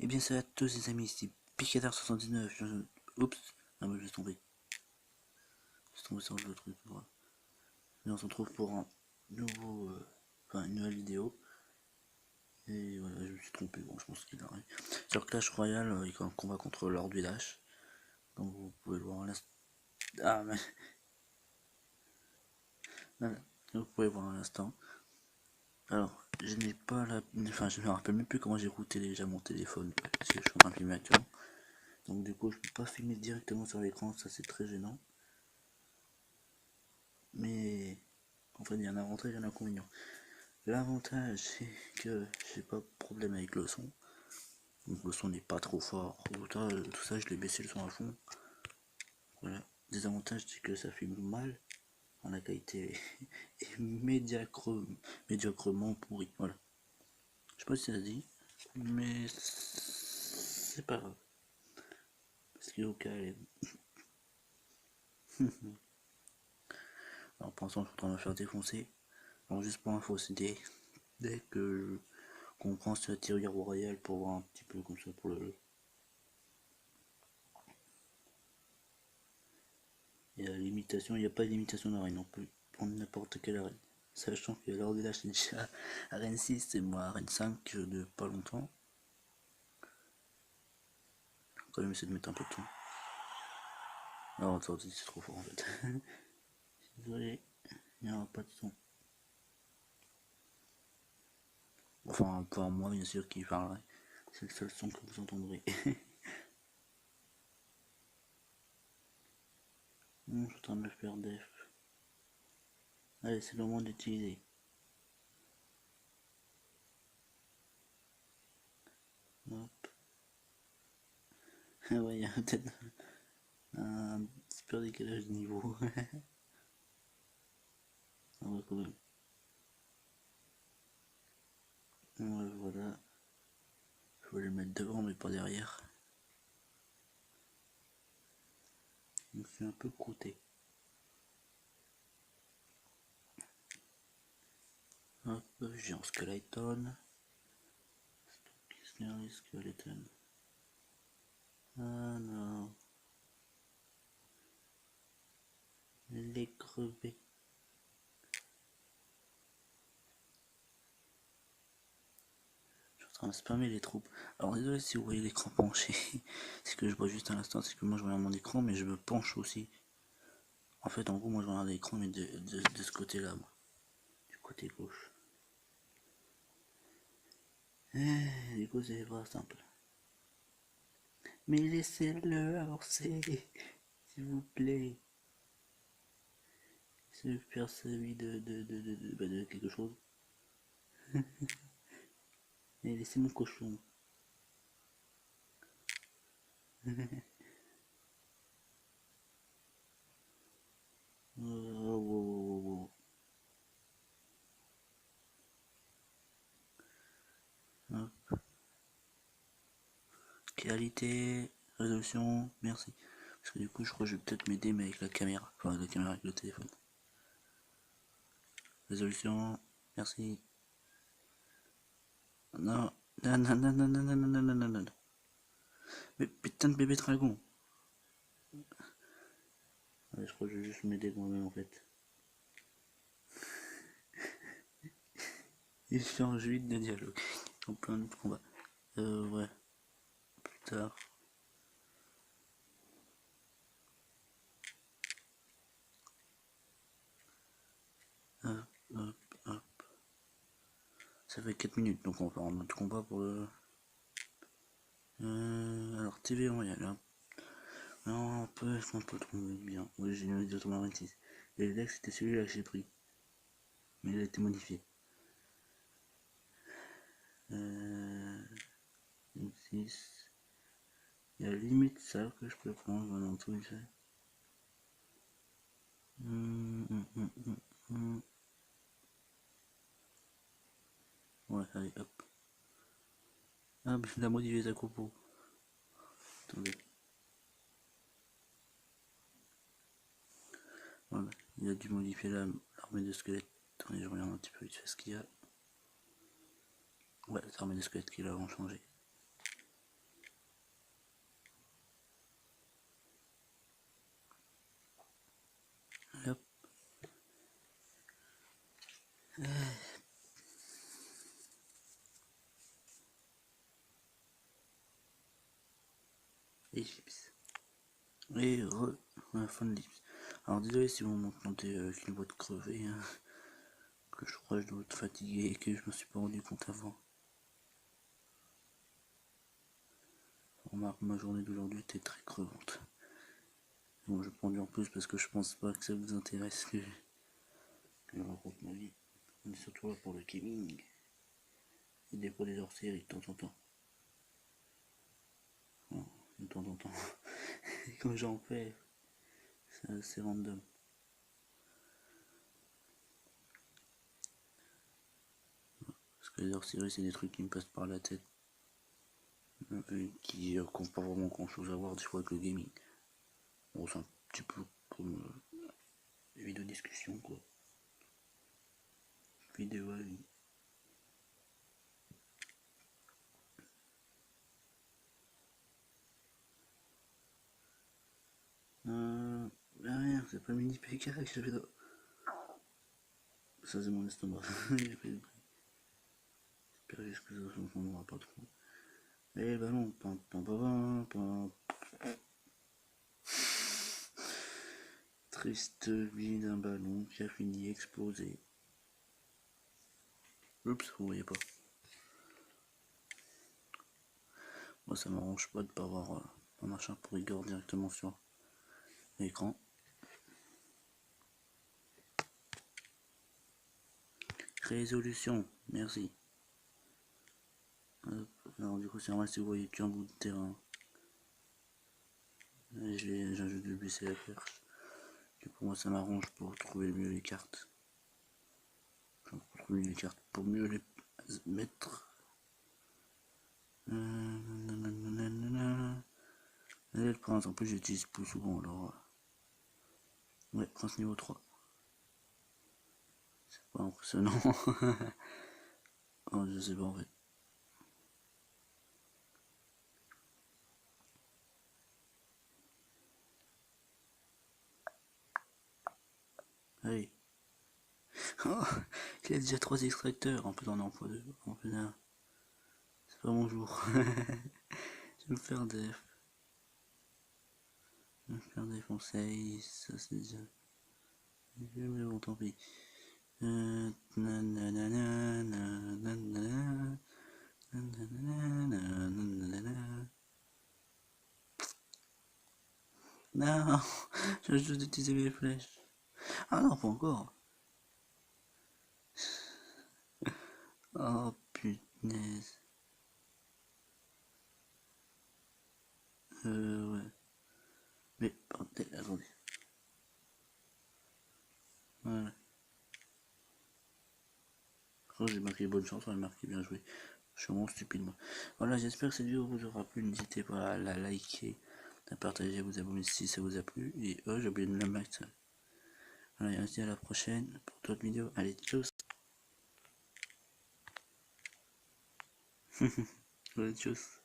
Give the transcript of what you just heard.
Et bien salut à tous les amis, ici Picadar79. Oups, ah bah je vais tomber. Je suis tombé sur le truc. Voilà. Et on se retrouve pour un nouveau, une nouvelle vidéo. Et voilà, je me suis trompé, bon je pense qu'il a rien. Sur Clash Royale, il y a un combat contre Lord du Dash. Donc vous pouvez le voir à l'instant. Ah mais... Voilà. Vous pouvez voir à l'instant. Alors, je n'ai pas la... Enfin, je me rappelle même plus comment j'ai routé déjà mon téléphone. Parce que je suis en train de filmer actuellement. Donc du coup, je peux pas filmer directement sur l'écran, ça c'est très gênant. Mais en fait, il y a un avantage et un inconvénient. L'avantage, c'est que j'ai pas de problème avec le son. Donc le son n'est pas trop fort. Tout ça, je l'ai baissé le son à fond. Voilà. Désavantage, c'est que ça filme mal. La qualité est médiocrement pourrie. Voilà. Je sais pas si ça se dit, mais c'est pas grave. Parce qu'au cas, alors pour l'instant, je suis en train de me faire défoncer. Alors juste pour info, c'est dès que qu'on prend ce tireur royal pour voir un petit peu comme ça pour le... Et à l'imitation, il n'y a pas d'imitation d'arène, on peut prendre n'importe quelle arène. Sachant que lors de l'âge c'est déjà arène 6 et moi arène 5 de pas longtemps. Quand même essayer de mettre un peu de temps. Non attends, c'est trop fort en fait. Désolé, il n'y aura pas de son. Enfin, pour moi bien sûr qui parlerait. C'est le seul son que vous entendrez. Je suis en train de me faire def. Allez, c'est le moment d'utiliser. Hop. Ouais, il y a peut-être un super décalage de niveau. Ah ouais, quand même. Ouais, voilà. Je voulais le mettre devant mais pas derrière. Je me suis un peu croûté. Hop, j'ai un skeleton. Skeleton. Ah non. Les crevés. Je suis en train de spammer les troupes. Alors désolé si vous voyez l'écran penché. C'est que je vois juste à l'instant, c'est que moi je regarde mon écran mais je me penche aussi. En fait en gros moi je regarde l'écran mais de ce côté là moi. Du côté gauche. Du coup c'est pas simple. Mais laissez-le avancer, s'il vous plaît. C'est faire sa vie de quelque chose. Mais laissez mon cochon. Wow, wow, wow. Hop. Qualité, résolution, merci. Parce que du coup je crois que je vais peut-être m'aider mais avec la caméra. Enfin la caméra avec le téléphone. Résolution, merci. Non, non, non, non, non, non, non, non, non, non, non. Mais putain de bébé dragon. Ouais, je crois que je vais juste m'aider moi-même en fait. Il change vite de dialogue. En plein de combat. Ouais. Plus tard. Hop, hop, hop. Ça fait 4 minutes, donc on va faire un autre combat pour le... alors TV royal. Non, on peut le trouver bien. Oui, j'ai une de 26. Et le deck c'était celui-là que j'ai pris. Mais il a été modifié. 6. Il y a la limite ça que je peux prendre dans tout ça. Ouais, allez, hop. Ah, mais il a modifié sa coupeau. Attendez. Voilà, il a dû modifier l'armée de squelettes. Attendez, je regarde un petit peu vite fait ce qu'il y a. Ouais, l'armée de squelettes qu'il a changé. Ellipse. Et la fin de l'ellipse. Alors désolé si vous m'entendez avec une voix de crevée, hein, que je crois que je dois être fatigué et que je me suis pas rendu compte avant. Remarque, ma journée d'aujourd'hui était très crevante. Bon, je prends du en plus parce que je pense pas que ça vous intéresse que je raconte ma vie. On est surtout là pour le gaming. Et des fois des hors-séries de temps en temps. Bon, de temps en temps. Et quand j'en fais, c'est assez random. Parce que les hors-séries, c'est des trucs qui me passent par la tête. Qui n'ont pas vraiment grand chose à voir des fois avec le gaming. Bon, c'est un petit peu comme des vidéos discussion quoi. Vidéo à vie. Rien, c'est pas mini PK que je fais là. Ça c'est mon estomac. J'espère juste que ça s'entendra pas trop. Et le ballon, pam pam pam pam. Triste vie d'un ballon qui a fini explosé. Oups, vous voyez pas. Moi ça m'arrange pas de pas avoir un machin pour Igor directement sur l'écran. Résolution, merci. Alors du coup c'est normal si vous voyez qu'un bout de terrain. J'ajoute le baisser la perche. Et pour moi ça m'arrange pour trouver mieux les cartes. Enfin, pour trouver les cartes, pour mieux les mettre. Et le prince, en plus j'utilise plus souvent alors. Ouais, prince niveau 3. C'est pas impressionnant. Oh, je sais pas en fait. Allez. Oh, il a déjà 3 extracteurs. En plus on est en x2. En plus là. C'est pas mon jour. Je vais me faire def. Je vais me faire défoncer. Ça c'est déjà. Mais bon, tant pis. Non, je juste d'utiliser mes flèches. Ah non, pas encore. Oh punaise. Ouais. Mais, attendez. Voilà. Oh, j'ai marqué bonne chance, on a marqué bien joué. Je suis vraiment stupide moi. Voilà, j'espère que cette vidéo vous aura plu. N'hésitez pas à la liker, à partager, à vous abonner si ça vous a plu. Et j'ai oublié de la mettre. Voilà, et on se dit à la prochaine pour d'autres vidéos. Allez, tchuss. Allez, tchuss.